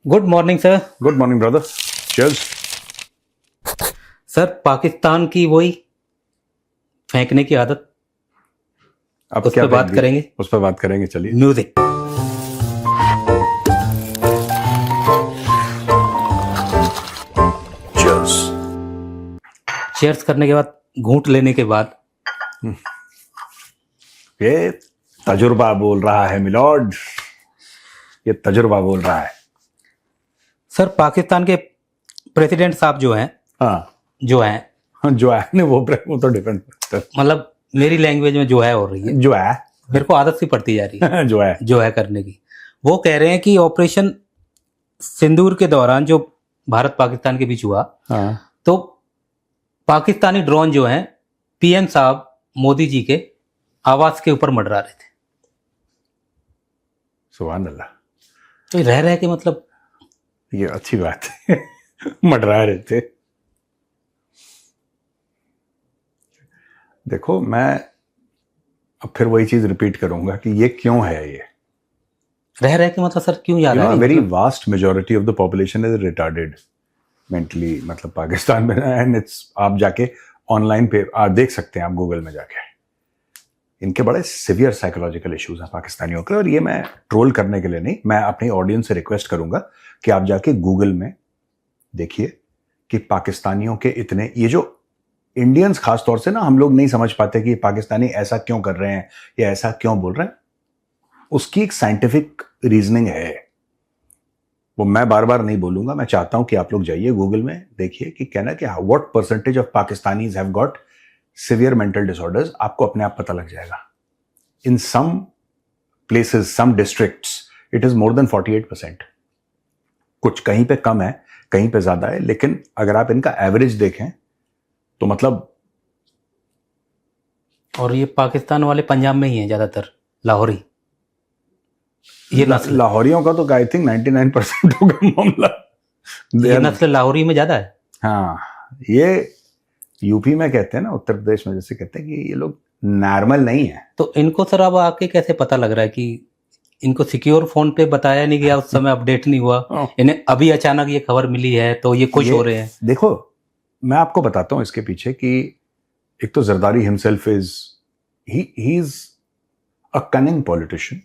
Good morning sir. Good morning brother. Cheers. Sir Pakistan की वही फेंकने की आदत, अब उस क्या पर बात फेंक दी? करेंगे। उस पर बात करेंगे, चलिए। म्यूजिक। चीयर्स। चेयर्स करने के बाद, घूंट लेने के बाद, ये तजुर्बा बोल रहा है मिलॉर्ड, ये तजुर्बा बोल रहा है। सर पाकिस्तान के प्रेसिडेंट साहब जो हैं हाँ जो हैं हाँ, जो है ना वो तो डिपेंड करता है। मतलब मेरी लैंग्वेज में जो है हो रही है, जो है मेरे को आदत सी पड़ती जा रही है जो है करने की। वो कह रहे हैं कि ऑपरेशन सिंदूर के दौरान जो भारत पाकिस्तान के बीच हुआ, हाँ। तो पाकिस्तानी ड्रोन जो हैं पीएम साहब मोदी जी के आवास के ऊपर मंडरा रहे थे। सुभान अल्लाह, तो रह रहे के मतलब ये अच्छी बात है। मंडरा रहे थे। देखो, मैं अब फिर वही चीज रिपीट करूंगा कि ये क्यों है। ये रह रहे के मतलब सर क्यों याद आ रही है? वेरी मतलब vast majority of the population is retarded mentally, मतलब पाकिस्तान में। एंड इट्स, आप जाके ऑनलाइन पे देख सकते हैं, आप गूगल में जाके। इनके बड़े सिवियर साइकोलॉजिकल इश्यूज हैं पाकिस्तानियों के। और ये मैं ट्रोल करने के लिए नहीं, मैं अपनी ऑडियंस से रिक्वेस्ट करूंगा कि आप जाके गूगल में देखिए कि पाकिस्तानियों के इतने, ये जो इंडियंस खासतौर से ना, हम लोग नहीं समझ पाते कि पाकिस्तानी ऐसा क्यों कर रहे हैं या ऐसा क्यों बोल रहे हैं। उसकी एक साइंटिफिक रीजनिंग है, वो मैं बार बार नहीं बोलूंगा। मैं चाहता हूं कि आप लोग जाइए गूगल में, देखिए कि कहना कि what percentage of Pakistanis have got severe mental disorders. आपको अपने आप पता लग जाएगा। In some places, some districts, it is more than 48%। कुछ कहीं पे कम है, कहीं पे ज्यादा है, लेकिन अगर आप इनका एवरेज देखें तो मतलब। और ये पाकिस्तान वाले पंजाब में ही हैं ज्यादातर, लाहौरी। ये नस्ल लाहौरियों का तो आई थिंक 99% होगा मामला। ये नस्ल लाहौरी में ज्यादा है। हाँ, ये यूपी में कहते हैं ना, उत्तर प्रदेश में जैसे कहते हैं कि ये लोग नॉर्मल नहीं है। तो इनको सर अब आके कैसे पता लग रहा है कि इनको सिक्योर फोन पे बताया नहीं गया, उस समय अपडेट नहीं हुआ, इन्हें अभी अचानक ये खबर मिली है तो ये खुश हो रहे हैं? देखो, मैं आपको बताता हूं इसके पीछे कि एक तो Zardari himself is he is a cunning politician,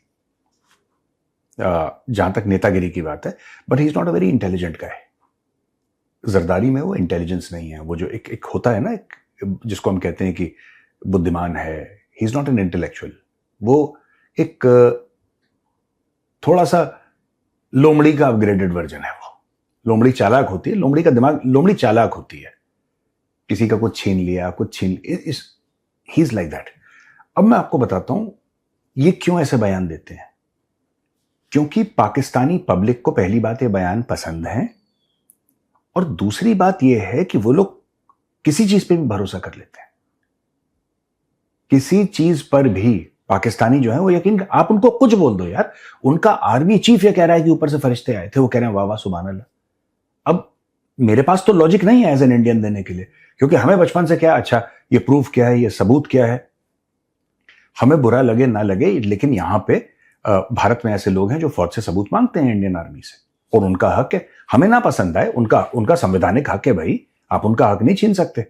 जहां तक नेतागिरी की बात है, but he is not a very intelligent गाय। जरदारी में वो इंटेलिजेंस नहीं है। वो जो एक होता है ना, एक जिसको हम कहते हैं कि बुद्धिमान है, he is not an intellectual. वो एक थोड़ा सा लोमड़ी का अपग्रेडेड वर्जन है। वो लोमड़ी चालाक होती है, लोमड़ी का दिमाग, लोमड़ी चालाक होती है। किसी का कुछ छीन लिया, कुछ छीन, ही इज लाइक दैट। अब मैं आपको बताता हूं ये क्यों ऐसे बयान देते हैं। क्योंकि पाकिस्तानी पब्लिक को पहली बात ये बयान पसंद है, और दूसरी बात यह है कि वो लोग किसी चीज पे भी भरोसा कर लेते हैं। किसी चीज पर भी पाकिस्तानी जो है वो यकीन, आप उनको कुछ बोल दो यार, उनका आर्मी चीफ ये कह रहा है कि ऊपर से फरिश्ते आए थे, वो कह रहे हैं वाह वाह सुभान अल्लाह। अब मेरे पास तो लॉजिक नहीं है एज एन इंडियन देने के लिए, क्योंकि हमें बचपन से क्या, अच्छा ये प्रूफ क्या है, ये सबूत क्या है। हमें बुरा लगे ना लगे, लेकिन यहां पे भारत में ऐसे लोग हैं जो फौज से सबूत मांगते हैं इंडियन आर्मी से, और उनका हक है। हमें ना पसंद आए, उनका संवैधानिक हक है भाई, आप उनका हक नहीं छीन सकते।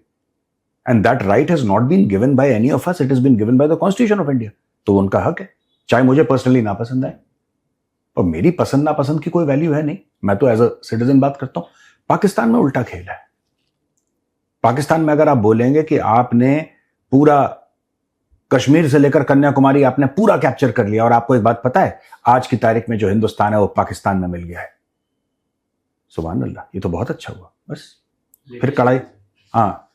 And that right has not been given by any of us, it has been given by the constitution of India. तो उनका हक है, चाहे मुझे पर्सनली ना पसंद आए। और मेरी पसंद नापसंद की कोई वैल्यू है नहीं, मैं तो एज अ सिटीजन बात करता हूं। पाकिस्तान में उल्टा खेल है। पाकिस्तान में अगर आप बोलेंगे कि आपने पूरा कश्मीर से लेकर कन्याकुमारी आपने पूरा कैप्चर कर लिया, और आपको एक बात पता है, आज की तारीख में जो हिंदुस्तान है वो पाकिस्तान में मिल गया है। सुभान अल्लाह, ये तो बहुत अच्छा हुआ। बस फिर कड़ाई। हाँ,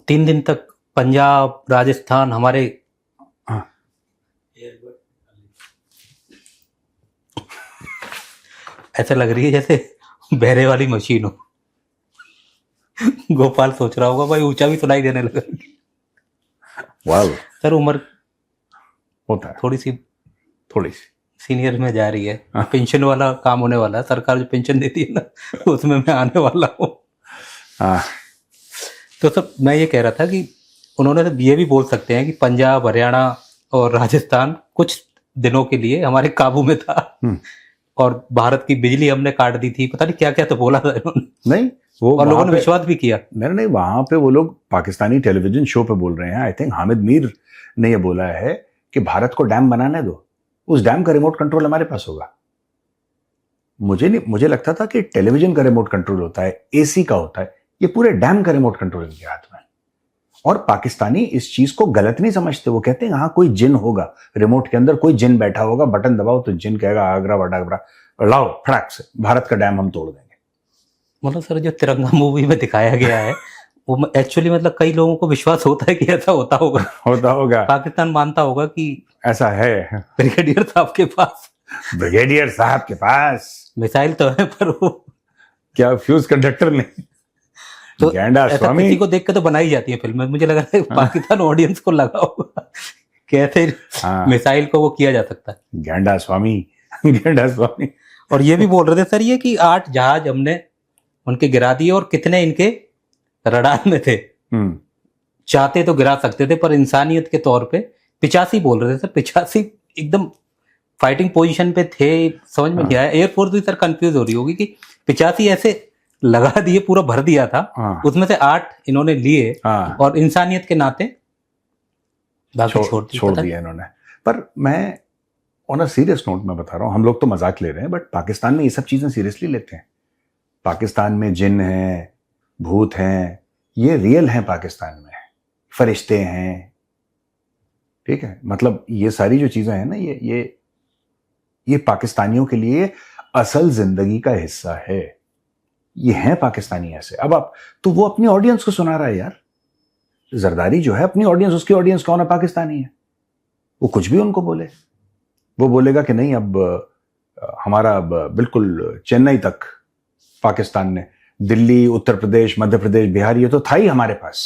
3 दिन तक पंजाब, राजस्थान हमारे ऐसा लग रही है जैसे बहरे वाली मशीन हो। गोपाल सोच रहा होगा भाई ऊंचा भी सुनाई देने लगा। वाह, सर उम्र होता है थोड़ी सी थोड़ी सी। सीनियर में जा रही है, पेंशन वाला काम होने वाला है। सरकार जो पेंशन देती है ना, उसमें मैं आने वाला हूँ। तो सर मैं ये कह रहा था कि उन्होंने ये भी बोल सकते हैं कि पंजाब, हरियाणा और राजस्थान कुछ दिनों के लिए हमारे काबू में था, और भारत की बिजली हमने काट दी थी, पता नहीं क्या क्या तो बोला था इन्होंने, नहीं वो और लोगों वहां ने पे विश्वास भी किया। नहीं वहां पे वो लोग पाकिस्तानी टेलीविजन शो पे बोल रहे हैं। आई थिंक हामिद मीर ने ये बोला है कि भारत को डैम बनाने दो, उस डैम का रिमोट कंट्रोल हमारे पास होगा। मुझे लगता था कि टेलीविजन का रिमोट कंट्रोल होता है, एसी का होता है, ये पूरे डैम का रिमोट कंट्रोल इनके हाथ में। और पाकिस्तानी इस चीज को गलत नहीं समझते, वो कहते हैं हाँ कोई जिन होगा रिमोट के अंदर, कोई जिन बैठा होगा, बटन दबाओ तो जिन कहेगा आगरा वडागरा लाओ फटाक से भारत का डैम हम तोड़ देंगे। मतलब सर जो तिरंगा मूवी में दिखाया गया है वो एक्चुअली मतलब कई लोगों को विश्वास होता है कि ऐसा होता होगा। पाकिस्तान मानता होगा कि ऐसा है, ब्रिगेडियर साहब के पास मिसाइल तो है, पर वो क्या फ्यूज कंडक्टर नहीं। तो गैंडा स्वामी किसी को देख के तो बनाई जाती है फिल्में, मुझे लग रहा है पाकिस्तान ऑडियंस को लगा होगा कैसे मिसाइल को वो किया जा सकता है। गैंडा स्वामी। और ये भी बोल रहे थे सर ये कि 8 जहाज हमने उनके गिरा दिए, और कितने इनके रडार में थे, चाहते तो गिरा सकते थे, पर इंसानियत के तौर पे 85 बोल रहे थे सर, 85 एकदम फाइटिंग पोजीशन पे थे, समझ में नहीं आया। एयरफोर्स भी सर कंफ्यूज हो रही होगी कि 85 ऐसे लगा दिए, पूरा भर दिया था, उसमें से 8 इन्होंने लिए और इंसानियत के नाते बाकी छोड़ दिया इन्होंने। पर मैं ऑन अ सीरियस नोट में बता रहा हूँ, हम लोग तो मजाक ले रहे हैं, बट पाकिस्तान में ये सब चीजें सीरियसली लेते हैं। पाकिस्तान में जिन हैं, भूत हैं, ये रियल हैं। पाकिस्तान में फरिश्ते हैं, ठीक है, मतलब ये सारी जो चीजें हैं ना, ये पाकिस्तानियों के लिए असल जिंदगी का हिस्सा है। ये हैं पाकिस्तानी ऐसे। अब आप तो वो अपनी ऑडियंस को सुना रहा है यार, जरदारी जो है अपनी ऑडियंस, उसकी ऑडियंस कौन है? पाकिस्तानी है। वो कुछ भी उनको बोले, वो बोलेगा कि नहीं अब हमारा बिल्कुल चेन्नई तक पाकिस्तान ने, दिल्ली, उत्तर प्रदेश, मध्य प्रदेश, बिहार, ये तो था ही हमारे पास।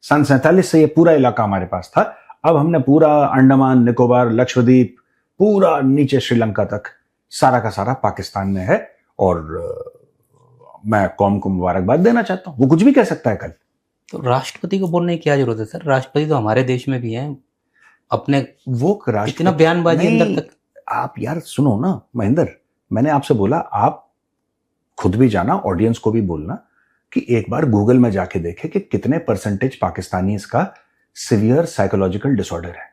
सन 47 से ये पूरा इलाका हमारे पास था। अब हमने पूरा अंडमान निकोबार, लक्षद्वीप, पूरा नीचे श्रीलंका तक सारा का सारा पाकिस्तान में है। और मैं कौम को मुबारकबाद देना चाहता हूं। वो कुछ भी कह सकता है कल। तो राष्ट्रपति को बोलने की क्या जरूरत है सर? राष्ट्रपति तो हमारे देश में भी हैं अपने, वो इतना बयानबाजी अंदर तक। आप यार सुनो ना महेंद्र, मैंने आपसे बोला आप खुद भी जाना, ऑडियंस को भी बोलना कि एक बार गूगल में जाके देखे कि कितने परसेंटेज पाकिस्तानी इसका सिवियर साइकोलॉजिकल डिसऑर्डर है।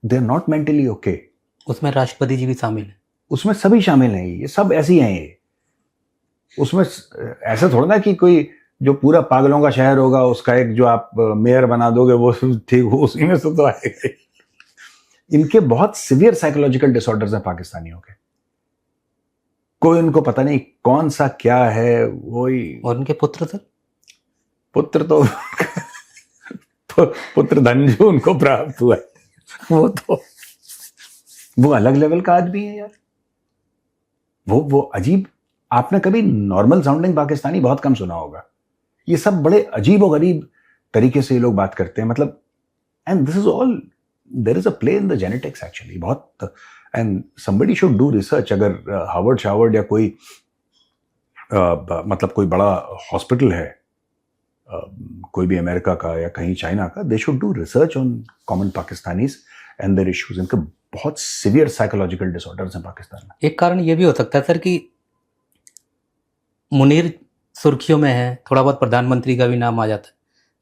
They are not mentally okay. उसमें राष्ट्रपति जी भी शामिल है, उसमें सभी शामिल हैं, ये सब ऐसे ही हैं। ये उसमें ऐसा थोड़ा ना कि कोई जो पूरा पागलों का शहर होगा उसका एक जो आप मेयर बना दोगे वो ठीक, उसी में से तो आएगा। इनके बहुत सिवियर साइकोलॉजिकल डिसऑर्डर्स हैं पाकिस्तानियों के। कोई उनको पता नहीं कौन सा क्या है वही। और उनके पुत्र सर, पुत्र तो पुत्र धन जो उनको प्राप्त हुआ है वो अलग लेवल का आदमी है यार। वो अजीब। आपने कभी नॉर्मल साउंडिंग पाकिस्तानी बहुत कम सुना होगा। ये सब बड़े अजीब और गरीब तरीके से ये लोग बात करते हैं, मतलब। And this is all, there is a play in the genetics actually बहुत। And somebody should do research. अगर हार्वर्ड या कोई मतलब कोई बड़ा हॉस्पिटल है, कोई भी अमेरिका का या कहीं चाइना का, they should do research on common Pakistanis and their issues. इनके बहुत सिवियर साइकोलॉजिकल डिसऑर्डर्स हैं पाकिस्तान में। एक कारण ये भी हो सकता है सर कि मुनीर सुर्खियों में है, थोड़ा बहुत प्रधानमंत्री का भी नाम आ जाता है,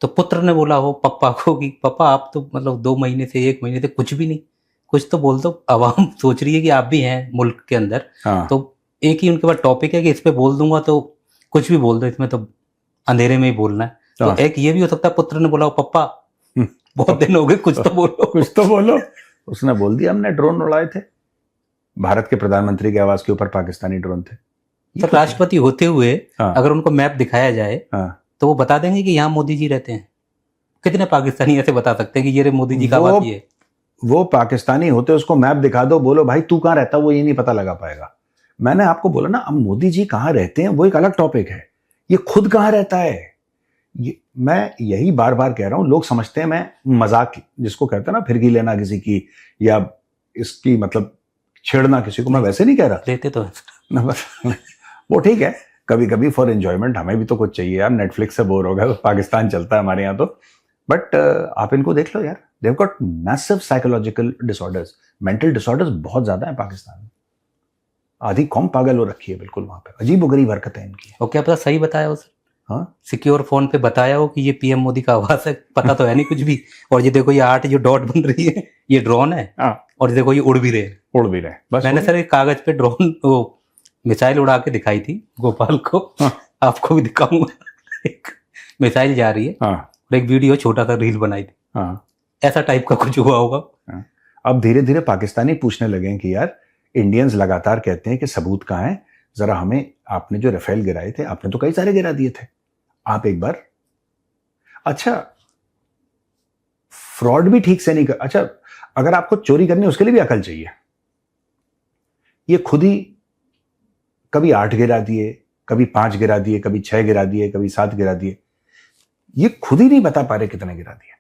तो पुत्र ने बोला हो पप्पा को कि पापा आप तो मतलब 2 महीने से 1 महीने से कुछ भी नहीं, कुछ तो बोल दो। आवाम सोच रही है कि आप भी हैं मुल्क के अंदर। तो एक ही उनके पास टॉपिक है कि इस पे बोल दूंगा तो कुछ भी बोल दो, इसमें तो अंधेरे में ही बोलना है। तो एक ये भी हो सकता है पुत्र ने बोला हो पप्पा बहुत दिन हो गए, कुछ तो बोलो, कुछ तो बोलो। उसने बोल दिया हमने ड्रोन उड़ाए थे, भारत के प्रधानमंत्री के आवास के ऊपर पाकिस्तानी ड्रोन थे। तो राष्ट्रपति होते हुए अगर उनको मैप दिखाया जाए तो वो बता देंगे कि यहाँ मोदी जी रहते हैं। कितने पाकिस्तानी ऐसे बता सकते हैं कि ये मोदी जी का आवास है? वो पाकिस्तानी होते उसको मैप दिखा दो, बोलो भाई तू कहाँ रहता, वो ये नहीं पता लगा पाएगा। मैंने आपको बोला ना, अब मोदी जी कहाँ रहते हैं वो एक अलग टॉपिक है, ये खुद कहाँ रहता है ये मैं यही बार बार कह रहा हूं। लोग समझते हैं मैं मजाक, जिसको कहते हैं ना फिरकी लेना किसी की, या इसकी मतलब छेड़ना किसी को, मैं वैसे नहीं कह रहा। लेते तो वो ठीक है, कभी कभी फॉर एंजॉयमेंट, हमें भी तो कुछ चाहिए यार। नेटफ्लिक्स से बोर हो गया तो पाकिस्तान चलता है हमारे यहाँ तो। बट आप इनको देख लो यार, they have got massive psychological disorders, mental disorders बहुत ज्यादा है पाकिस्तान में। आधी कौम पागल हो रखी है बिल्कुल वहां पे, अजीब गरीब हरकत है इनकी। और क्या पता सही बताया हो सर, हाँ सिक्योर फोन पे बताया हो कि ये पीएम मोदी का आवाज है, पता तो है नहीं कुछ भी। और ये देखो ये 8 जो डॉट बन रही है ये ड्रोन है, हाँ और ये देखो ये उड़ भी रहे हैं। उड़ भी रहे बस। मैंने सर एक कागज पे ड्रोन वो मिसाइल उड़ा के दिखाई थी गोपाल को, आपको भी दिखाऊंगा। एक मिसाइल जा रही है हाँ और एक वीडियो छोटा सा रील बनाई थी, हाँ ऐसा टाइप का कुछ हुआ होगा। अब धीरे धीरे पाकिस्तानी पूछने लगे हैं कि यार इंडियंस लगातार कहते हैं कि सबूत कहाँ है, जरा हमें, आपने जो राफेल गिराए थे आपने तो कई सारे गिरा दिए थे, आप एक बार, अच्छा फ्रॉड भी ठीक से नहीं कर, अच्छा अगर आपको चोरी करनी है उसके लिए भी अकल चाहिए। ये खुद ही कभी 8 गिरा दिए, कभी 5 गिरा दिए, कभी 6 गिरा दिए, कभी 7 गिरा दिए, ये खुद ही नहीं बता पा रहे कितने गिरा दिए।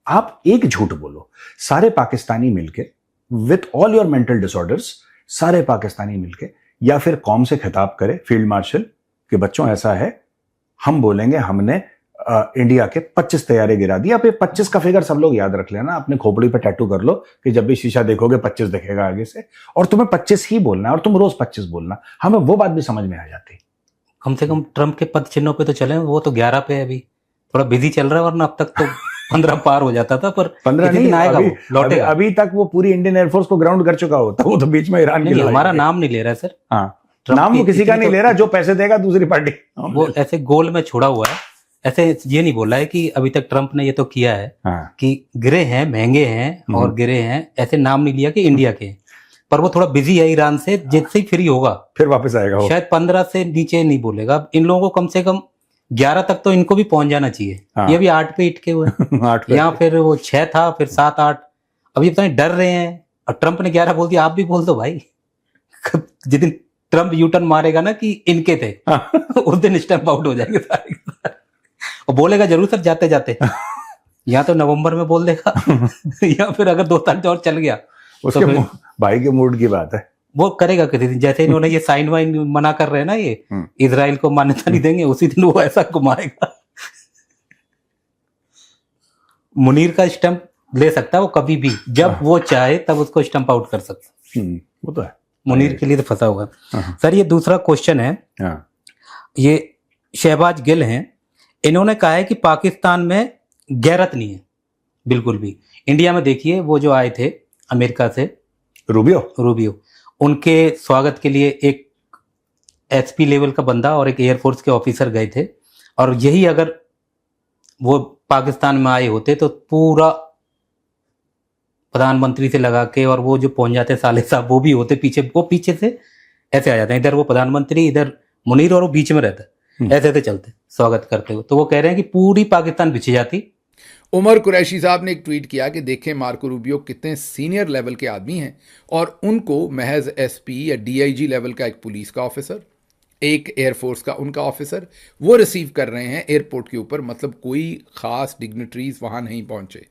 आप एक झूठ बोलो, सारे पाकिस्तानी मिलके with all your mental disorders, सारे पाकिस्तानी मिलके या फिर कौम से खिताब करे फील्ड मार्शल कि बच्चों ऐसा है, हम बोलेंगे हमने इंडिया के 25 तैयारे गिरा दिए। अब ये 25 का फिगर सब लोग याद रख लेना, अपने खोपड़ी पे टैटू कर लो कि जब भी शीशा देखोगे 25 दिखेगा आगे से, और तुम्हें 25 ही बोलना है और तुम रोज 25 बोलना। हमें वो बात भी समझ में आ जाती। कम से कम ट्रंप के पद चिन्हों पे तो चले, वो तो 11 पे है, अभी थोड़ा बिजी चल रहा है, वरना अब तक तो 15 पार हो जाता था। पर 15 नहीं आएगा, अभी, वो लौटेगा। अभी तक वो पूरी इंडियन एयरफोर्स को ग्राउंड कर चुका होता, वो तो बीच में ईरान की नहीं, हमारा नाम नहीं ले रहा है सर। हाँ नाम वो किसी का नहीं ले रहा, जो पैसे देगा दूसरी पार्टी। वो ऐसे गोल में छोड़ा हुआ है, ऐसे ये नहीं बोला है कि अभी तक ट्रंप ने ये तो किया है कि गिरे हैं, महंगे हैं और गिरे हैं, ऐसे नाम नहीं लिया कि इंडिया के। पर वो थोड़ा बिजी है ईरान से, जैसे ही फ्री होगा फिर वापस आएगा वो। शायद 15 से नीचे नहीं बोलेगा। इन लोगों को कम से कम 11 तक तो इनको भी पहुंच जाना चाहिए। ये भी 8 पे इटके हुए यहाँ, फिर वो 6 था, फिर 7 8, अभी पता नहीं डर रहे हैं। और ट्रंप ने 11 बोल दिया, आप भी बोल दो भाई। जिस दिन ट्रंप यूटर्न मारेगा ना कि इनके थे, उस दिन स्टैंप आउट हो जाएंगे सारे। और बोलेगा जरूर सर जाते जाते, या तो नवंबर में बोल देगा या फिर अगर 2 साल और चल गया उसके तो भाई के मूड की बात है, वो करेगा किसी दिन। जैसे इन्होंने ये साइन वाइन मना कर रहे हैं ना, ये इजराइल को मान्यता नहीं देंगे, उसी दिन वो ऐसा घुमाएगा। मुनीर का स्टंप ले सकता है वो कभी भी, जब वो चाहे तब उसको स्टंप आउट कर सकता। वो तो है, मुनीर के लिए तो फंसा होगा। सर ये दूसरा क्वेश्चन है, ये शहबाज गिल हैं, इन्होंने कहा है कि पाकिस्तान में गैरत नहीं है बिल्कुल भी। इंडिया में देखिए वो जो आए थे अमेरिका से, रूबियो, उनके स्वागत के लिए एक एसपी लेवल का बंदा और एक एयरफोर्स के ऑफिसर गए थे। और यही अगर वो पाकिस्तान में आए होते तो पूरा प्रधानमंत्री से लगा के, और वो जो पहुंच जाते साले साहब वो भी होते पीछे, वो पीछे से ऐसे आ जाते हैं, इधर वो प्रधानमंत्री, इधर मुनीर, और वो बीच में रहता है, ऐसे ऐसे चलते स्वागत करते हुए। तो वो कह रहे हैं कि पूरी पाकिस्तान बिछी जाती। उमर कुरैशी साहब ने एक ट्वीट किया कि देखें मार्को रूबियो कितने सीनियर लेवल के आदमी हैं, और उनको महज एसपी या डीआईजी लेवल का एक पुलिस का ऑफिसर, एक एयरफोर्स का उनका ऑफिसर वो रिसीव कर रहे हैं एयरपोर्ट के ऊपर। मतलब कोई ख़ास डिग्निटरीज वहाँ नहीं पहुँचे।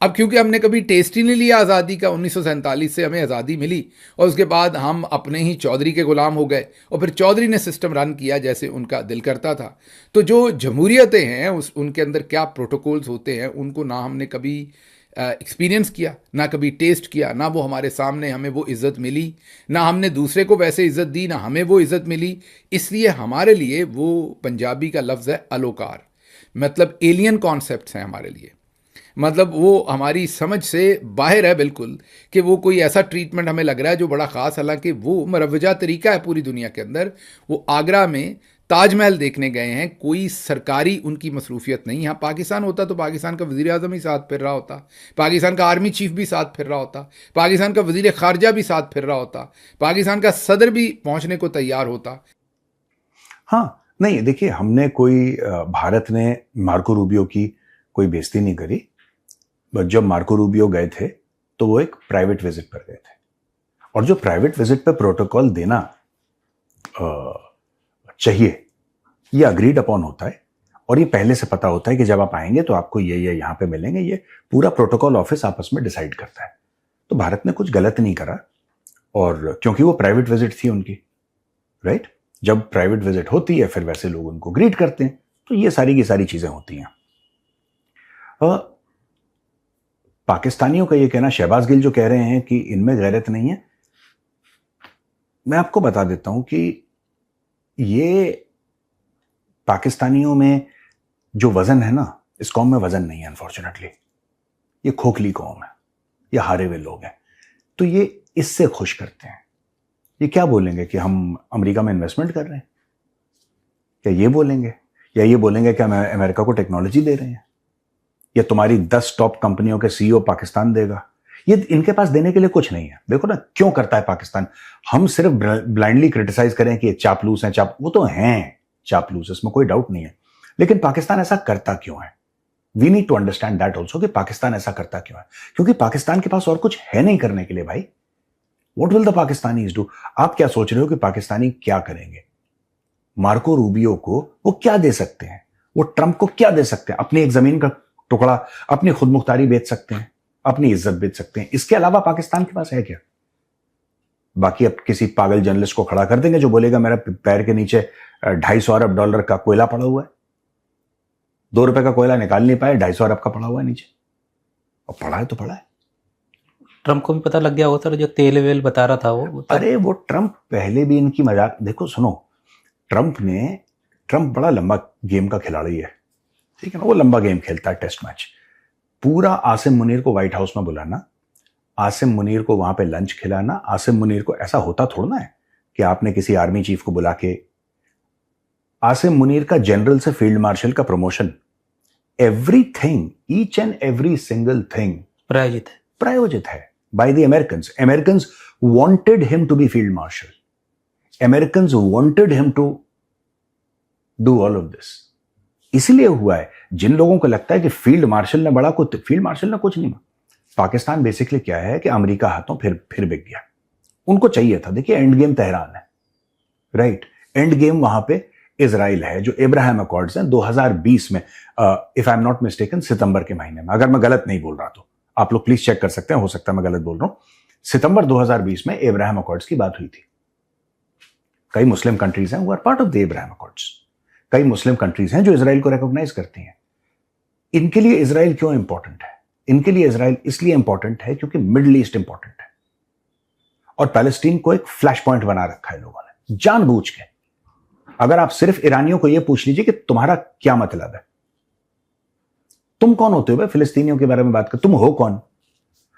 अब क्योंकि हमने कभी टेस्ट ही नहीं लिया आज़ादी का, 1947 से हमें आज़ादी मिली और उसके बाद हम अपने ही चौधरी के ग़ुलाम हो गए, और फिर चौधरी ने सिस्टम रन किया जैसे उनका दिल करता था। तो जो जमहूरियतें हैं उनके अंदर क्या प्रोटोकॉल्स होते हैं, उनको ना हमने कभी एक्सपीरियंस किया, ना कभी टेस्ट किया, ना वो हमारे सामने हमें वो इज़्ज़त मिली, ना हमने दूसरे को वैसे इज़्ज़त दी, ना हमें वो इज़्ज़त मिली। इसलिए हमारे लिए वो पंजाबी का लफ्ज़ है अलोकार, मतलब एलियन कॉन्सेप्ट्स हैं हमारे लिए। मतलब वो हमारी समझ से बाहर है बिल्कुल, कि वो कोई ऐसा ट्रीटमेंट हमें लग रहा है जो बड़ा ख़ास, हालांकि वो मरवजा तरीका है पूरी दुनिया के अंदर। वो आगरा में ताजमहल देखने गए हैं, कोई सरकारी उनकी मसरूफियत नहीं। यहाँ पाकिस्तान होता तो पाकिस्तान का वज़ीर आज़म ही साथ फिर रहा होता, पाकिस्तान का आर्मी चीफ भी साथ फिर रहा होता, पाकिस्तान का वज़ीर ख़ारजा भी साथ फिर रहा होता, पाकिस्तान का सदर भी पहुँचने को तैयार होता। हाँ नहीं देखिए, हमने कोई, भारत ने मार्को रूबियो की कोई बेइज्जती नहीं करी। बट जब मार्को रूबियो गए थे तो वो एक प्राइवेट विजिट पर गए थे, और जो प्राइवेट विजिट पर प्रोटोकॉल देना चाहिए ये अग्रीड अपॉन होता है, और ये पहले से पता होता है कि जब आप आएंगे तो आपको ये यहाँ पे मिलेंगे, ये पूरा प्रोटोकॉल ऑफिस आपस में डिसाइड करता है। तो भारत ने कुछ गलत नहीं करा, और क्योंकि वो प्राइवेट विजिट थी उनकी, राइट, जब प्राइवेट विजिट होती है फिर वैसे लोग उनको ग्रीट करते हैं, तो ये सारी की सारी चीजें होती हैं। पाकिस्तानियों का ये कहना, शहबाज गिल जो कह रहे हैं कि इनमें गैरत नहीं है, मैं आपको बता देता हूं कि ये पाकिस्तानियों में जो वजन है ना, इस कौम में वजन नहीं है अनफॉर्चुनेटली। ये खोखली कौम है, ये हारे हुए लोग हैं, तो ये इससे खुश करते हैं। ये क्या बोलेंगे कि हम अमेरिका में इन्वेस्टमेंट कर रहे हैं, क्या ये बोलेंगे? या ये बोलेंगे कि हम अमेरिका को टेक्नोलॉजी दे रहे हैं, या तुम्हारी 10 टॉप कंपनियों के सीईओ पाकिस्तान देगा? ये इनके पास देने के लिए कुछ नहीं है। देखो ना क्यों करता है पाकिस्तान। हम सिर्फ ब्लाइंडली क्रिटिसाइज करें कि ये चापलूस हैं, वो तो हैं चापलूस, इसमें कोई डाउट नहीं है, लेकिन पाकिस्तान ऐसा करता क्यों है? We need to understand that also कि पाकिस्तान ऐसा करता क्यों है। क्योंकि पाकिस्तान के पास और कुछ है नहीं करने के लिए भाई। What will the Pakistanis do? आप क्या सोच रहे हो कि पाकिस्तानी क्या करेंगे? मार्को रूबियो को वो क्या दे सकते हैं? वो ट्रंप को क्या दे सकते हैं? अपनी एक जमीन का टुकड़ा, अपनी खुद मुख्तारी बेच सकते हैं, अपनी इज्जत बेच सकते हैं। इसके अलावा पाकिस्तान के पास है क्या? बाकी अब किसी पागल जर्नलिस्ट को खड़ा कर देंगे जो बोलेगा मेरा पैर के नीचे $250 अरब का कोयला पड़ा हुआ है। $2 का कोयला निकाल नहीं पाए, $250 अरब का पड़ा हुआ है नीचे, और पड़ा है तो पड़ा है। ट्रंप को भी पता लग गया हो सर, जो तेल वेल बता रहा था वो। अरे वो ट्रंप पहले भी इनकी मजाक, देखो सुनो, ट्रंप बड़ा लंबा गेम का खिलाड़ी है, ठीक है ना। वो लंबा गेम खेलता है, टेस्ट मैच। पूरा आसिम मुनीर को व्हाइट हाउस में बुलाना, आसिम मुनीर को वहां पे लंच खिलाना, आसिम मुनीर को, ऐसा होता थोड़ा ना है कि आपने किसी आर्मी चीफ को बुला के, आसिम मुनीर का जनरल से फील्ड मार्शल का promotion, everything, each and every single thing प्रायोजित है by the Americans. Americans wanted him to be field marshal, Americans wanted him to do all of this. इसलिए हुआ है। जिन लोगों को लगता है कि फील्ड मार्शल ने बड़ा कुछ, फील्ड मार्शल ने कुछ नहीं। पाकिस्तान बेसिकली क्या है कि अमेरिका हाथों फिर बिक गया। उनको चाहिए था, देखिए एंड गेम तेहरान है, राइट। एंड गेम वहां पे इजराइल है, जो इब्राहिम अकॉर्ड्स हैं 2020 में, if I am not mistaken सितंबर के महीने में, अगर मैं गलत नहीं बोल रहा तो आप लोग प्लीज चेक कर सकते हैं, हो सकता है मैं गलत बोल रहा हूं। सितंबर 2020 में इब्राहिम अकॉर्ड्स की बात हुई थी। कई मुस्लिम कंट्रीज हैं, वो are part of the Ibrahim accords. कई मुस्लिम कंट्रीज हैं जो इजराइल को रिकॉग्नाइज करती हैं। इनके लिए इजराइल क्यों इंपॉर्टेंट है? इनके लिए इजराइल इसलिए इंपॉर्टेंट है क्योंकि मिडिल ईस्ट इंपॉर्टेंट है, और पैलेस्टीन को एक फ्लैश पॉइंट बना रखा है लोगों ने जानबूझ के। अगर आप सिर्फ ईरानियों को यह पूछ लीजिए कि तुम्हारा क्या मतलब है, तुम कौन होते हो भाई फिलिस्तीनियों के बारे में बात कर, तुम हो कौन?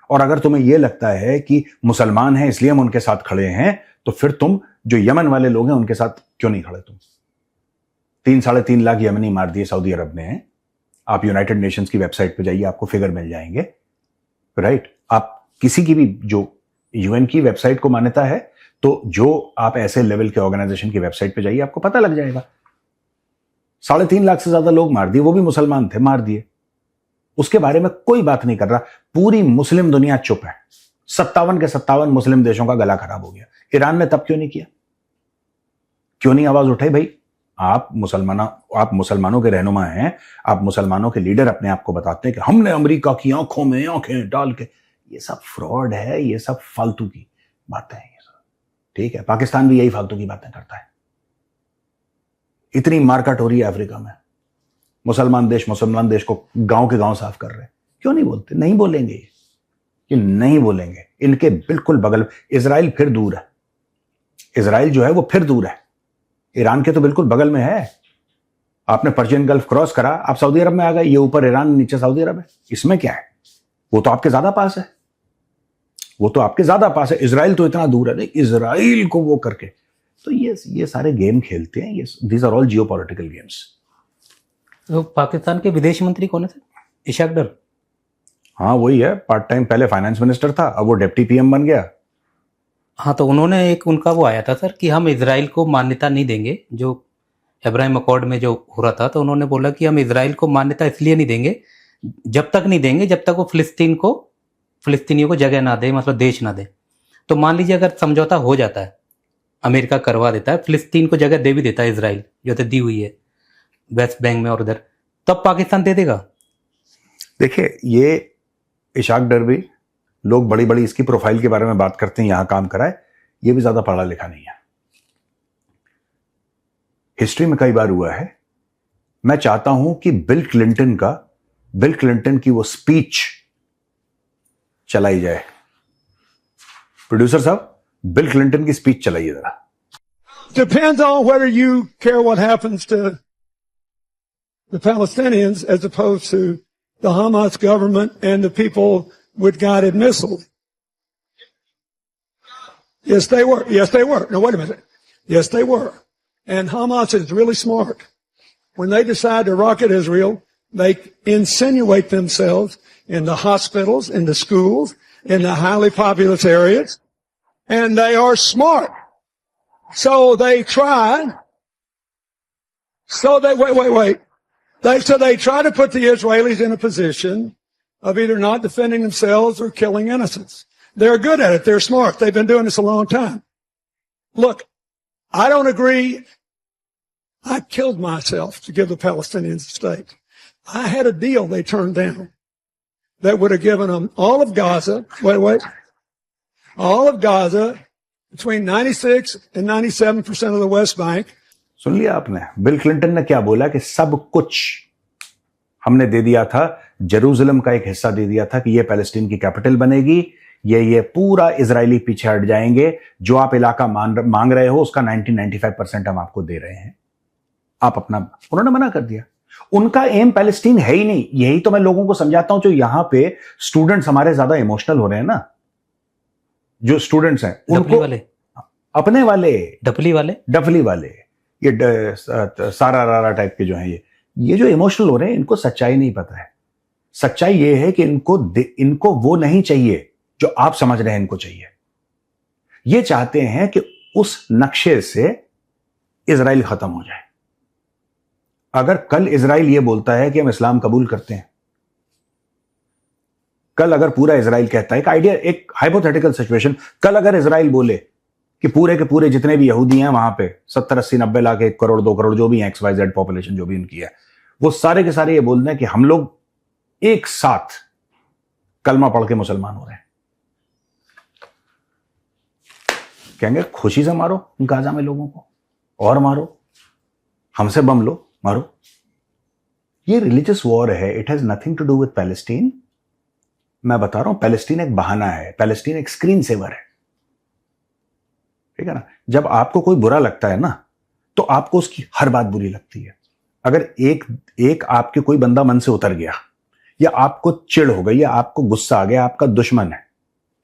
और अगर तुम्हें यह लगता है कि मुसलमान हैं इसलिए हम उनके साथ खड़े हैं, तो फिर तुम जो यमन वाले लोग हैं उनके साथ क्यों नहीं खड़े? तुम 3-3.5 लाख यमनी मार दिए सऊदी अरब ने। आप यूनाइटेड नेशंस की वेबसाइट पे जाइए, आपको फिगर मिल जाएंगे, राइट। आप किसी की भी जो यूएन की वेबसाइट को मान्यता है, तो जो आप ऐसे लेवल के ऑर्गेनाइजेशन की वेबसाइट पे जाइए, आपको पता लग जाएगा। 3.5 लाख से ज्यादा लोग मार दिए, वो भी मुसलमान थे, मार दिए। उसके बारे में कोई बात नहीं कर रहा। पूरी मुस्लिम दुनिया चुप है। 57 के 57 मुस्लिम देशों का गला खराब हो गया। ईरान ने तब क्यों नहीं किया? क्यों नहीं आवाज उठाई भाई? आप मुसलमानों के रहनुमा हैं, आप मुसलमानों के लीडर अपने आप को बताते हैं कि हमने अमेरिका की आंखों में आंखें डाल के। ये सब फ्रॉड है, ये सब फालतू की बातें हैं, ये सब ठीक है। पाकिस्तान भी यही फालतू की बातें करता है। इतनी मारकाट हो रही है अफ्रीका में, मुसलमान देश को गांव के गांव साफ कर रहे हैं। क्यों नहीं बोलते? नहीं बोलेंगे ये नहीं बोलेंगे। इनके बिल्कुल बगल इजराइल फिर दूर है। इजराइल जो है वो फिर दूर है, ईरान के तो बिल्कुल बगल में है। आपने पर्शियन गल्फ क्रॉस करा, आप सऊदी अरब में आ गए। ये ऊपर ईरान, नीचे सऊदी अरब है। इसमें क्या है? वो तो आपके ज्यादा पास है, वो तो आपके ज्यादा पास है। इजराइल तो इतना दूर है। नहीं, इजराइल को वो करके तो ये सारे गेम खेलते हैं। ये these are all geopolitical games. तो पाकिस्तान के विदेश मंत्री कौन है सर? इशाक डर। हाँ वही है, पार्ट टाइम पहले फाइनेंस मिनिस्टर था, अब वो डिप्टी पीएम बन गया। हाँ, तो उन्होंने एक उनका वो आया था सर कि हम इजराइल को मान्यता नहीं देंगे, जो अब्राहम अकॉर्ड में जो हो रहा था। तो उन्होंने बोला कि हम इजराइल को मान्यता इसलिए नहीं देंगे, जब तक नहीं देंगे जब तक वो फिलिस्तीनियों को जगह ना दे, मतलब देश ना दे। तो मान लीजिए अगर समझौता हो जाता है, अमेरिका करवा देता है, फिलिस्तीन को जगह दे भी देता है इजराइल, जो तो दी हुई है वेस्ट बैंक में और उधर, तब पाकिस्तान दे देगा। देखिए, ये इशाक डरबी, लोग बड़ी बड़ी इसकी प्रोफाइल के बारे में बात करते हैं, यहां काम कराए, ये भी ज्यादा पढ़ा लिखा नहीं है। हिस्ट्री में कई बार हुआ है। मैं चाहता हूं कि बिल क्लिंटन की वो स्पीच चलाई जाए। प्रोड्यूसर साहब, बिल क्लिंटन की स्पीच चलाइए जरा। Depends on whether you care what happens to the Palestinians as opposed to the Hamas government and the people with guided missiles. Yes, they were. Yes, they were. No, wait a minute. Yes, they were. And Hamas is really smart. When they decide to rocket Israel, they insinuate themselves in the hospitals, in the schools, in the highly populous areas, and they are smart. So they try. So they wait. They try to put the Israelis in a position of either not defending themselves or killing innocents. They're good at it. They're smart. They've been doing this a long time. Look, I don't agree. I killed myself to give the Palestinians a state. I had a deal they turned down that would have given them all of Gaza. All of Gaza, between 96 and 97% of the West Bank. सुन लिया आपने bill Clinton ने क्या बोला कि सब कुछ हमने दे दिया था, जेरूसलम का एक हिस्सा दे दिया था कि ये पैलेस्टीन की कैपिटल बनेगी, ये पूरा इजरायली पीछे हट जाएंगे, जो आप इलाका मांग रहे हो उसका 90-95% हम आपको दे रहे हैं, आप अपना। उन्होंने मना कर दिया। उनका एम पैलेस्टीन है ही नहीं। यही तो मैं लोगों को समझाता हूं, जो यहां पे स्टूडेंट्स हमारे ज्यादा इमोशनल हो रहे हैं ना, जो स्टूडेंट्स हैं उनको अपने वाले डफली वाले ये सारा रारा टाइप के जो हैं, ये जो इमोशनल हो रहे हैं, इनको सच्चाई नहीं पता है। सच्चाई ये है कि इनको वो नहीं चाहिए जो आप समझ रहे हैं इनको चाहिए। ये चाहते हैं कि उस नक्शे से इजराइल खत्म हो जाए। अगर कल इजराइल ये बोलता है कि हम इस्लाम कबूल करते हैं, कल अगर पूरा इजराइल कहता है, एक आइडिया, एक हाइपोथेटिकल सिचुएशन, कल अगर इजराइल बोले कि पूरे के पूरे जितने भी यहूदी हैं वहां पे 70-80-90 लाख, 1 करोड़ 2 करोड़ जो भी है, XYZ पॉपुलेशन जो भी उनकी है, वो सारे के सारे ये बोल रहे हैं कि हम लोग एक साथ कलमा पढ़ के मुसलमान हो रहे हैं, कहेंगे खुशी से मारो गाजा में लोगों को, और मारो, हमसे बम लो, मारो। ये रिलीजियस वॉर है। It has nothing to do with Palestine. मैं बता रहा हूं, पैलेस्टीन एक बहाना है, पैलेस्टीन एक स्क्रीन सेवर है, ठीक है ना। जब आपको कोई बुरा लगता है ना, तो आपको उसकी हर बात बुरी लगती है। अगर एक आपके कोई बंदा मन से उतर गया, या आपको चिढ़ हो गई, या आपको गुस्सा आ गया, आपका दुश्मन है,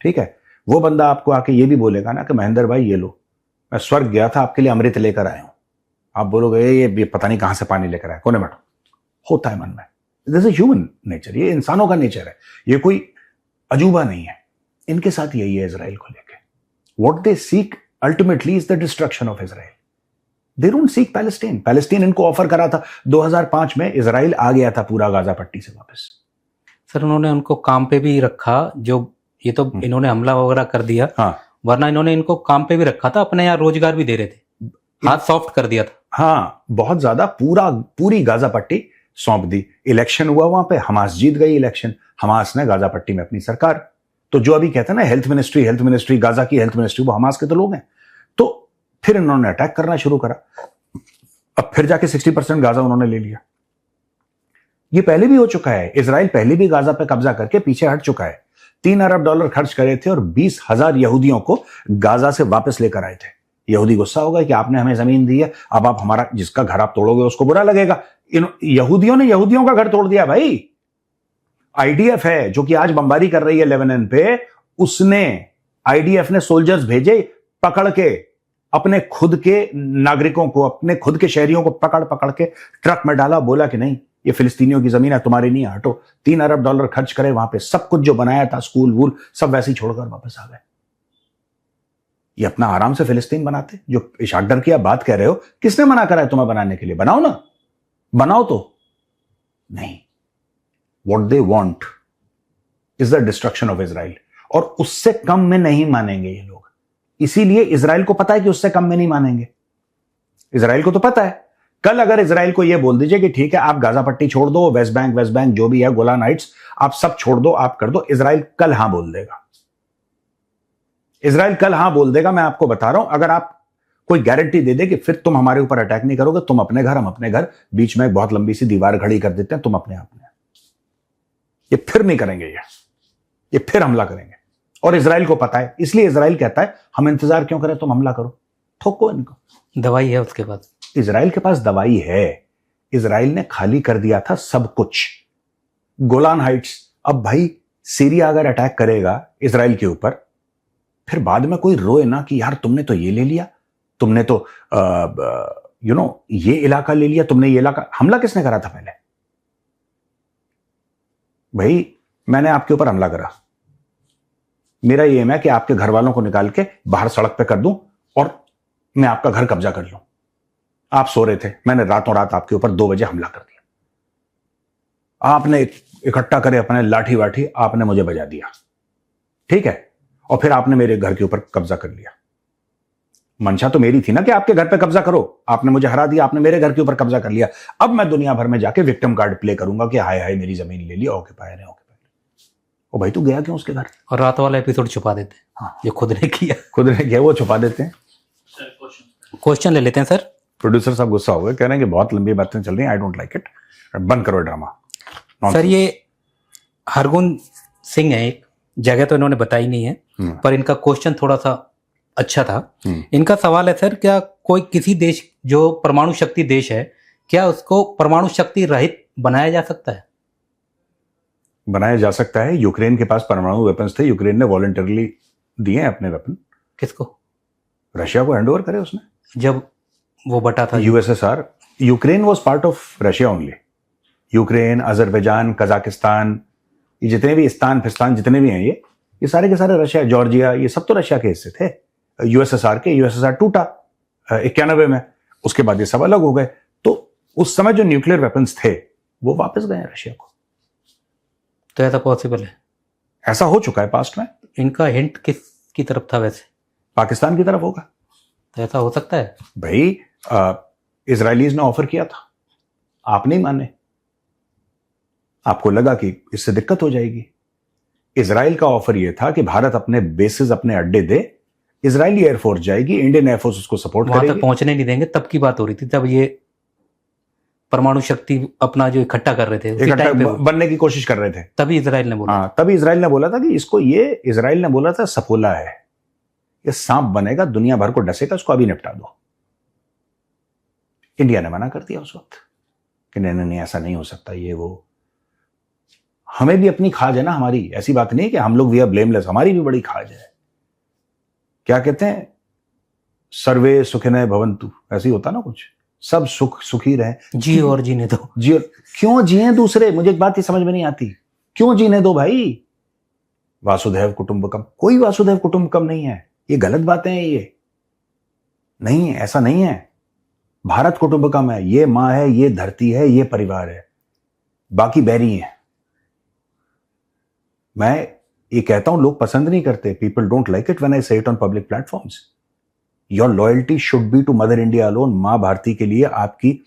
ठीक है, वो बंदा आपको आके ये भी बोलेगा ना कि महेंद्र भाई ये लो, मैं स्वर्ग गया था, आपके लिए अमृत लेकर आया हूं। आप बोलोगे ये पता नहीं कहां से पानी लेकर आया, कोने बैठो। होता है मन में, दिस इज ह्यूमन नेचर, ये इंसानों का नेचर है, ये कोई अजूबा नहीं है। इनके साथ यही है इजराइल को लेके। What they seek ultimately is the destruction of Israel. They don't seek Palestine. Palestine इनको ऑफर करा था 2005 में, इजराइल आ गया था पूरा गाजा पट्टी से वापस। सर उन्होंने उनको काम पे भी रखा, जो ये तो इन्होंने हमला वगैरह कर दिया, हाँ, वरना इन्होंने इनको काम पे भी रखा था, अपने यहाँ रोजगार भी दे रहे थे, हाथ सॉफ्ट कर दिया था। हाँ, बहुत ज्यादा, पूरी गाजा पट्टी सौंप दी। इलेक्शन हुआ वहां पे, हमास जीत गई इलेक्शन, हमास ने गाजा पट्टी में अपनी सरकार। तो जो अभी कहते हैं ना हेल्थ मिनिस्ट्री, गाजा की हेल्थ मिनिस्ट्री, वो हमास के तो लोग हैं। तो फिर इन्होंने अटैक करना शुरू करा, अब फिर जाके 60% गाजा उन्होंने ले लिया। ये पहले भी हो चुका है, इजराइल पहले भी गाजा पे कब्जा करके पीछे हट चुका है। $3 अरब खर्च करे थे और 20,000 यहूदियों को गाजा से वापस लेकर आए थे। यहूदी गुस्सा होगा कि आपने हमें जमीन दी है, अब आप हमारा, जिसका घर आप तोड़ोगे उसको बुरा लगेगा। इन यहूदियों ने यहूदियों का घर तोड़ दिया भाई। आईडीएफ है जो कि आज बमबारी कर रही है लेबनान पे, उसने, आईडीएफ ने सोल्जर्स भेजे पकड़ के, अपने खुद के नागरिकों को, अपने खुद के शहरियों को पकड़ के ट्रक में डाला, बोला कि नहीं ये फिलिस्तीनियों की जमीन है, तुम्हारी नहीं है, हटो। $3 अरब खर्च करे वहां पे, सब कुछ जो बनाया था, स्कूल वूल सब वैसे ही छोड़कर वापस आ गए। ये अपना आराम से फिलिस्तीन बनाते। जो इशाक डर की आप बात कह रहे हो, किसने मना करा है तुम्हें बनाने के लिए? बनाओ ना, बनाओ तो नहीं। What they want is the destruction of Israel, और उससे कम में नहीं मानेंगे ये लोग। इसीलिए इजराइल को पता है कि उससे कम में नहीं मानेंगे। इजराइल को तो पता है, कल अगर इजराइल को यह बोल दीजिए कि ठीक है आप गाजा पट्टी छोड़ दो, वेस्ट बैंक जो भी है, गोलान हाइट्स आप सब छोड़ दो, आप कर दो, इजराइल कल हां बोल देगा। इजराइल कल हां बोल देगा, मैं आपको बता रहा हूं। अगर आप कोई गारंटी दे दे कि फिर तुम हमारे ऊपर अटैक नहीं करोगे, तुम अपने घर, हम अपने घर, बीच में एक बहुत लंबी सी दीवार खड़ी कर देते हैं, तुम अपने आप में, ये फिर नहीं करेंगे, ये फिर हमला करेंगे। और इजराइल को पता है, इसलिए इजराइल कहता है हम इंतजार क्यों करें, तुम हमला करो, ठोको इनको। दवाई है उसके पास। इजराइल के पास दवाई है। इजराइल ने खाली कर दिया था सब कुछ, गोलान हाइट्स। अब भाई सीरिया अगर अटैक करेगा इजराइल के ऊपर, फिर बाद में कोई रोए ना कि यार तुमने तो ये ले लिया, तुमने तो ये इलाका ले लिया, तुमने ये इलाका। हमला किसने करा था पहले? भाई मैंने आपके ऊपर हमला करा, मेरा ये एम है कि आपके घर वालों को निकाल के बाहर सड़क पे कर दूं और मैं आपका घर कब्जा कर लूं। आप सो रहे थे, मैंने रातों रात आपके ऊपर 2 बजे हमला कर दिया, आपने इकट्ठा करे अपने लाठी वाठी, आपने मुझे बजा दिया, ठीक है, और फिर आपने मेरे घर के ऊपर कब्जा कर लिया। मंशा तो मेरी थी ना कि आपके घर पे कब्जा करो, आपने मुझे हरा दिया, आपने मेरे घर के ऊपर कब्जा कर लिया। अब मैं दुनिया भर में जाके विक्टिम कार्ड प्ले करूंगा कि हाय हाय मेरी जमीन ले ली, ऑक्यूपायर है ऑक्यूपायर। ओ भाई तू गया क्यों उसके घर? और रात वाला एपिसोड छुपा देते हैं। हाँ, जो खुद ने किया, खुद ने किया, वो छुपा देते हैं। क्वेश्चन ले लेते हैं सर। प्रोड्यूसर साहब गुस्सा हो गए, कह रहे हैं कि बहुत लंबी बातें चल रही हैं, आई डोंट लाइक इट, बंद करो ड्रामा। सर ये हरगुन सिंह है, एक जगह तो इन्होंने बताई नहीं है, पर इनका क्वेश्चन थोड़ा सा अच्छा था। इनका सवाल है सर, क्या कोई किसी देश जो परमाणु शक्ति देश है, क्या उसको परमाणु शक्ति रहित बनाया जा सकता है? बनाया जा सकता है। यूक्रेन के पास परमाणु वेपन्स थे, यूक्रेन ने वॉलंटरली दिए हैं अपने वेपन। किसको? रशिया को हैंड ओवर करे उसने, जब वो बटा था USSR. Ukraine was part of Russia only. Ukraine, Azerbaijan, Kazakhstan, ये जितने भी स्थान फिस्तान जितने भी हैं, ये सारे के सारे रशिया, जॉर्जिया, ये सब तो रशिया के हिस्से थे यूएसएसआर के। यूएसएसआर टूटा 91 में, उसके बाद ये सब अलग हो गए। तो उस समय जो न्यूक्लियर वेपन्स थे वो वापस गए रशिया को। तो ऐसा पॉसिबल है? ऐसा हो चुका है पास्ट में। इनका हिंट किस की तरफ था वैसे? पाकिस्तान की तरफ होगा। तो ऐसा हो सकता है भाई, इजरायलीज ने ऑफर किया था, आप नहीं माने, आपको लगा कि इससे दिक्कत हो जाएगी। इजराइल का ऑफर यह था कि भारत अपने बेसिस, अपने अड्डे दे, इजरायली एयरफोर्स जाएगी, इंडियन एयरफोर्स उसको सपोर्ट वहां करेगी। तक पहुंचने नहीं देंगे, तब की बात हो रही थी, तब ये परमाणु शक्ति अपना जो इकट्ठा कर रहे थे, उसी इकट्ठा टाइम पे बनने की कोशिश कर रहे थे। तभी इजराइल ने बोला। हाँ, तभी इजराइल ने बोला था कि इसको, ये इजराइल ने बोला था सफोला है, ये सांप बनेगा, दुनिया भर को डसेगा, इसको अभी निपटा दो। इंडिया ने मना कर दिया उस वक्त कि नहीं नहीं ऐसा नहीं हो सकता, ये वो। हमें भी अपनी खाज है ना हमारी, ऐसी बात नहीं कि हम लोग वी आर ब्लेमलेस, हमारी भी बड़ी खाज है। क्या कहते हैं, सर्वे सुखिनः भवन्तु, ऐसे ही होता ना कुछ, सब सुखी रहे, जी और जीने दो। जी, क्यों जिए दूसरे? मुझे एक बात ही समझ में नहीं आती, क्यों जीने दो भाई? वासुदेव कुटुंबकम, कोई वासुदेव कुटुंबकम नहीं है, ये गलत बातें हैं, ये नहीं है, ऐसा नहीं है। भारत कुटुंबकम है, ये मां है, ये धरती है, ये परिवार है, बाकी बैरी हैं। मैं ये कहता हूं, लोग पसंद नहीं करते, people don't like it when I say it on public platforms. Your loyalty should be to Mother India alone. मां भारती के लिए आपकी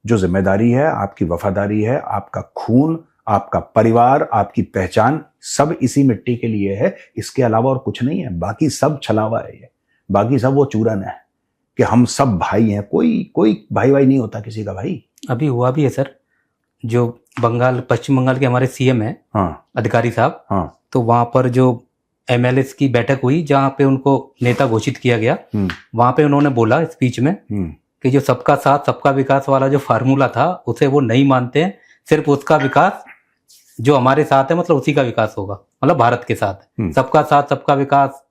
जो जिम्मेदारी है, आपकी वफादारी है, आपका खून, आपका परिवार, आपकी पहचान, सब इसी मिट्टी के लिए है, इसके अलावा और कुछ नहीं है। बाकी सब छलावा है, ये बाकी सब वो चूरन है कि हम सब भाई हैं। कोई भाई नहीं होता किसी का भाई। अभी हुआ भी है सर, जो पश्चिम बंगाल के हमारे सीएम है, हाँ, अधिकारी साहब, हाँ, तो वहां पर जो एमएलए की बैठक हुई, जहां पे उनको नेता घोषित किया गया, वहां पे उन्होंने बोला स्पीच में कि जो सबका साथ सबका विकास वाला जो फार्मूला था, उसे वो नहीं मानते हैं। सिर्फ उसका विकास जो हमारे साथ है, मतलब उसी का विकास होगा, मतलब भारत के साथ। सबका साथ सबका विकास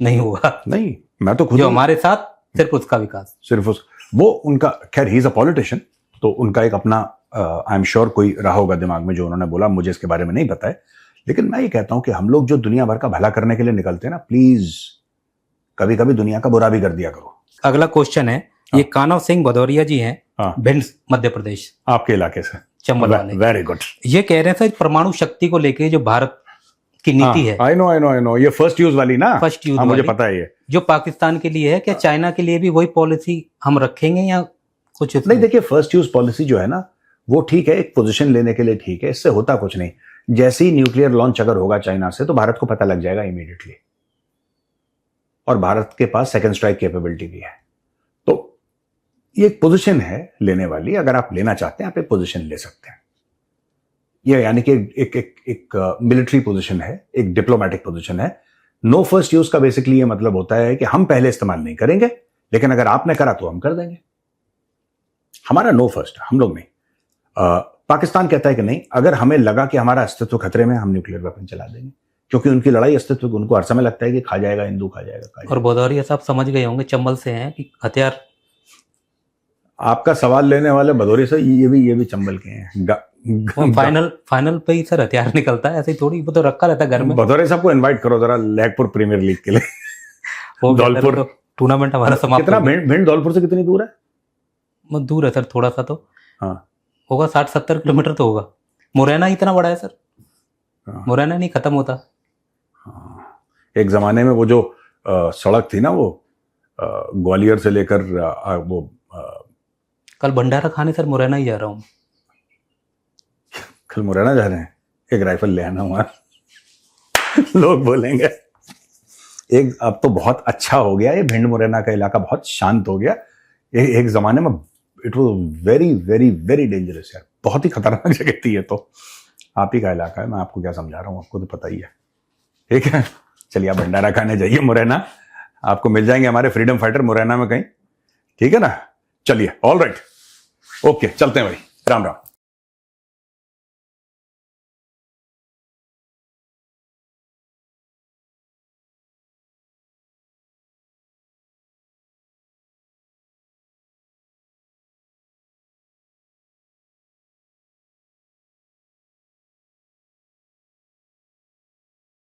नहीं होगा। नहीं, मैं तो खुद जो हमारे साथ सिर्फ उसका विकास, सिर्फ वो उनका, खैर ही इज अ पॉलिटिशियन, तो उनका एक अपना आई एम श्योर कोई रहा होगा दिमाग में जो उन्होंने बोला, मुझे इसके बारे में नहीं पता है। लेकिन मैं ये कहता हूं कि हम लोग जो दुनिया भर का भला करने के लिए निकलते हैं ना, प्लीज कभी कभी दुनिया का बुरा भी कर दिया करो। अगला क्वेश्चन है, ये कानव सिंह भदौरिया जी हैं, भिंड मध्य प्रदेश, आपके इलाके से, चंबल वाले। Very good. ये कह रहे हैं सर, परमाणु शक्ति को लेके जो भारत की नीति है, आई नो, ये फर्स्ट यूज वाली ना, फर्स्ट यूज मुझे पता है, ये जो पाकिस्तान के लिए है, क्या चाइना के लिए भी वही पॉलिसी हम रखेंगे या कुछ? नहीं, देखिए, फर्स्ट यूज पॉलिसी जो है ना, वो ठीक है, एक पोजीशन लेने के लिए ठीक है, इससे होता कुछ नहीं। जैसे ही न्यूक्लियर लॉन्च अगर होगा चाइना से, तो भारत को पता लग जाएगा इमीडिएटली, और भारत के पास सेकंड स्ट्राइक कैपेबिलिटी भी है। तो ये एक पोजीशन है लेने वाली, अगर आप लेना चाहते हैं आप एक पोजीशन ले सकते हैं। ये यानी कि एक मिलिट्री पोजीशन है, एक डिप्लोमेटिक पोजीशन है। नो फर्स्ट यूज का बेसिकली ये मतलब होता है कि हम पहले इस्तेमाल नहीं करेंगे, लेकिन अगर आपने करा तो हम कर देंगे। हमारा नो फर्स्ट, हम लोग नहीं। पाकिस्तान कहता है कि नहीं, अगर हमें लगा कि हमारा अस्तित्व खतरे में, हम न्यूक्लियर वेपन चला देंगे, क्योंकि उनकी लड़ाई अस्तित्व, उनको हर समय लगता है कि खा जाएगा हिंदू, खा जाएगा। और भदौरिया साहब समझ गए होंगे, चंबल से हैं, कि हथियार। आपका सवाल लेने वाले भदौरिया से ये भी चंबल के हैं। फाइनल पे ही सर हथियार निकलता है, ऐसे ही थोड़ी, वो तो रखा रहता है घर में। भदौरिया साहब को इनवाइट करो जरा लेगपुर प्रीमियर लीग के लिए। धौलपुर टूर्नामेंट हमारा समाप्त। कितना भिंड धौलपुर से कितनी दूर है? दूर है सर थोड़ा सा, तो हाँ होगा 60-70 किलोमीटर तो होगा। मुरैना इतना बड़ा है सर, मुरैना नहीं खत्म होता। एक जमाने में वो जो सड़क थी ना, वो ग्वालियर से लेकर वो कल भंडारा खाने सर मुरैना ही जा रहा हूँ। कल मुरैना जा रहे हैं? एक राइफल ले आना वहां। लोग बोलेंगे अब तो बहुत अच्छा हो गया ये भिंड मुरैना का इलाका, बहुत शांत हो गया। ये एक जमाने में it was very very very dangerous यार, बहुत ही खतरनाक जगह थी ये। तो आप ही का इलाका है, मैं आपको क्या समझा रहा हूँ, आपको तो पता ही है। ठीक है, चलिए आप भंडारा खाने जाइए मुरैना, आपको मिल जाएंगे हमारे फ्रीडम फाइटर मुरैना में कहीं। ठीक है ना, चलिए, ऑल राइट, ओके, चलते हैं भाई, राम राम।